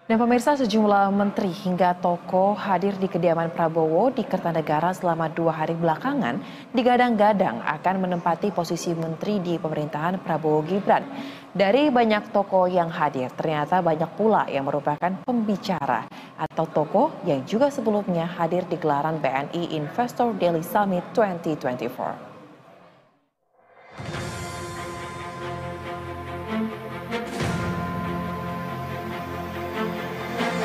Dan pemirsa, sejumlah menteri hingga tokoh hadir di kediaman Prabowo di Kertanegara selama 2 hari belakangan digadang-gadang akan menempati posisi menteri di pemerintahan Prabowo Gibran. Dari banyak tokoh yang hadir, ternyata banyak pula yang merupakan pembicara atau tokoh yang juga sebelumnya hadir di gelaran BNI Investor Daily Summit 2024.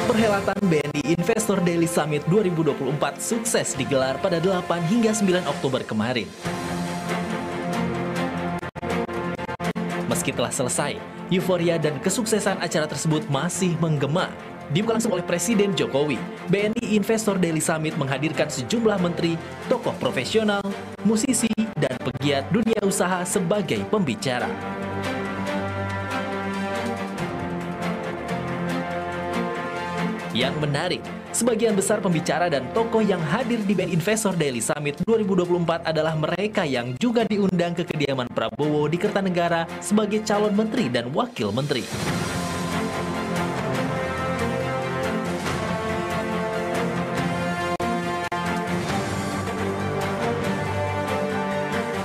Perhelatan BNI Investor Daily Summit 2024 sukses digelar pada 8 hingga 9 Oktober kemarin. Meski telah selesai, euforia dan kesuksesan acara tersebut masih menggema. Dibuka langsung oleh Presiden Jokowi, BNI Investor Daily Summit menghadirkan sejumlah menteri, tokoh profesional, musisi, dan pegiat dunia usaha sebagai pembicara. Yang menarik, sebagian besar pembicara dan tokoh yang hadir di BNI Investor Daily Summit 2024 adalah mereka yang juga diundang ke kediaman Prabowo di Kertanegara sebagai calon menteri dan wakil menteri.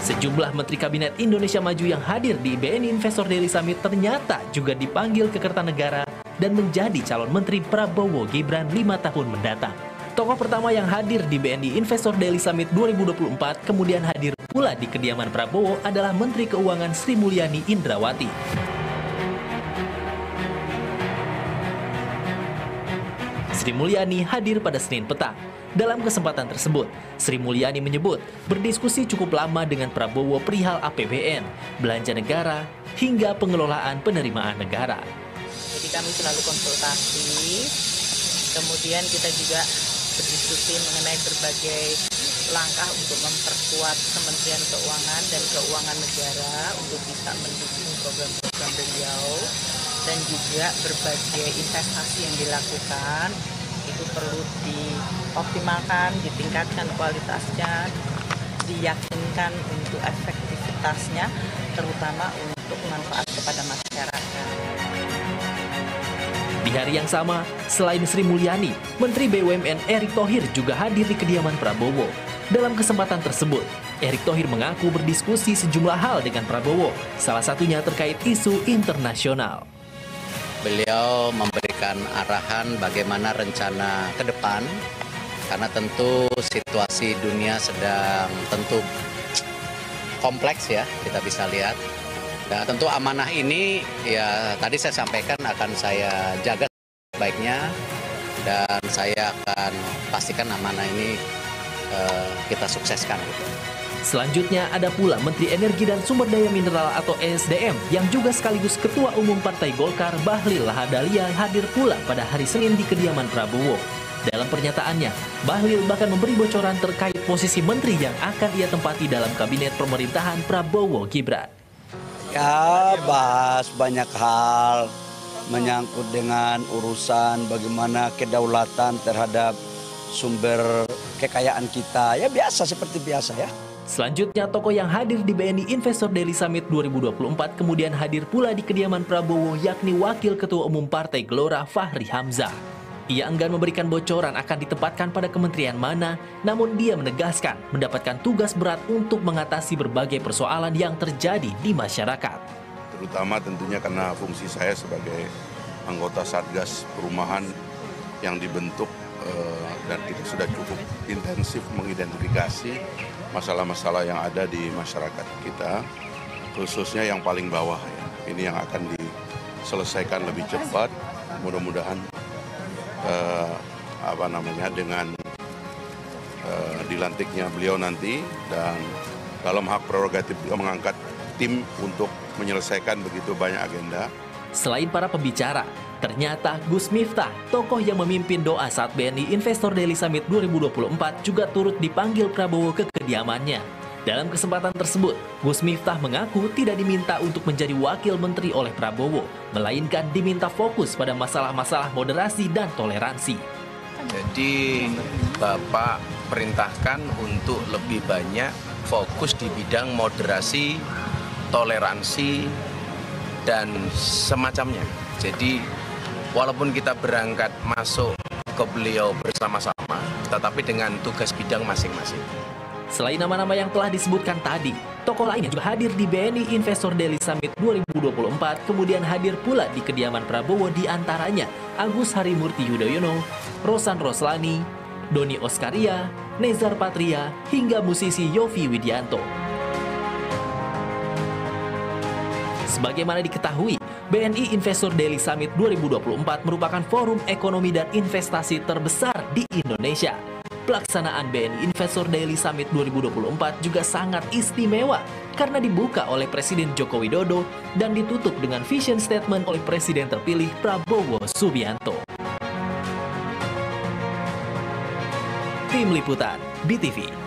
Sejumlah Menteri Kabinet Indonesia Maju yang hadir di BNI Investor Daily Summit ternyata juga dipanggil ke Kertanegara dan menjadi calon Menteri Prabowo Gibran 5 tahun mendatang. Tokoh pertama yang hadir di BNI Investor Daily Summit 2024 kemudian hadir pula di kediaman Prabowo adalah Menteri Keuangan Sri Mulyani Indrawati. Sri Mulyani hadir pada Senin petang. Dalam kesempatan tersebut, Sri Mulyani menyebut berdiskusi cukup lama dengan Prabowo perihal APBN, belanja negara, hingga pengelolaan penerimaan negara. Jadi kami selalu konsultasi, kemudian kita juga berdiskusi mengenai berbagai langkah untuk memperkuat Kementerian Keuangan dan Keuangan Negara untuk bisa mendukung program-program beliau, dan juga berbagai investasi yang dilakukan itu perlu dioptimalkan, ditingkatkan kualitasnya, diyakinkan untuk efektivitasnya, terutama untuk manfaat kepada masyarakat. Di hari yang sama, selain Sri Mulyani, Menteri BUMN Erick Thohir juga hadir di kediaman Prabowo. Dalam kesempatan tersebut, Erick Thohir mengaku berdiskusi sejumlah hal dengan Prabowo, salah satunya terkait isu internasional. Beliau memberikan arahan bagaimana rencana ke depan, karena tentu situasi dunia sedang tentu kompleks ya, kita bisa lihat. Dan tentu amanah ini ya tadi saya sampaikan akan saya jaga baiknya, dan saya akan pastikan amanah ini kita sukseskan. Selanjutnya ada pula Menteri Energi dan Sumber Daya Mineral atau ESDM yang juga sekaligus Ketua Umum Partai Golkar Bahlil Lahadalia hadir pula pada hari Senin di kediaman Prabowo. Dalam pernyataannya, Bahlil bahkan memberi bocoran terkait posisi menteri yang akan ia tempati dalam kabinet pemerintahan Prabowo Gibran. Ya, bahas banyak hal menyangkut dengan urusan bagaimana kedaulatan terhadap sumber kekayaan kita. Ya biasa, seperti biasa ya. Selanjutnya, tokoh yang hadir di BNI Investor Daily Summit 2024 kemudian hadir pula di kediaman Prabowo, yakni Wakil Ketua Umum Partai Gelora Fahri Hamzah. Ia enggan memberikan bocoran akan ditempatkan pada kementerian mana, namun dia menegaskan mendapatkan tugas berat untuk mengatasi berbagai persoalan yang terjadi di masyarakat. Terutama tentunya karena fungsi saya sebagai anggota Satgas Perumahan yang dibentuk dan kita sudah cukup intensif mengidentifikasi masalah-masalah yang ada di masyarakat kita, khususnya yang paling bawah ya. Ini yang akan diselesaikan lebih cepat, mudah-mudahan dengan dilantiknya beliau nanti, dan dalam hak prerogatif beliau mengangkat tim untuk menyelesaikan begitu banyak agenda. Selain para pembicara, ternyata Gus Miftah, tokoh yang memimpin doa saat BNI Investor Daily Summit 2024 juga turut dipanggil Prabowo ke kediamannya. Dalam kesempatan tersebut, Gus Miftah mengaku tidak diminta untuk menjadi wakil menteri oleh Prabowo, melainkan diminta fokus pada masalah-masalah moderasi dan toleransi. Jadi Bapak perintahkan untuk lebih banyak fokus di bidang moderasi, toleransi, dan semacamnya. Jadi walaupun kita berangkat masuk ke beliau bersama-sama, tetapi dengan tugas bidang masing-masing. Selain nama-nama yang telah disebutkan tadi, tokoh lainnya juga hadir di BNI Investor Daily Summit 2024, kemudian hadir pula di kediaman Prabowo, di antaranya Agus Harimurti Yudhoyono, Rosan Roslani, Doni Oskaria, Nezar Patria, hingga musisi Yovie Widianto. Sebagaimana diketahui, BNI Investor Daily Summit 2024 merupakan forum ekonomi dan investasi terbesar di Indonesia. Pelaksanaan BNI Investor Daily Summit 2024 juga sangat istimewa karena dibuka oleh Presiden Joko Widodo dan ditutup dengan vision statement oleh Presiden terpilih Prabowo Subianto. Tim Liputan BTV.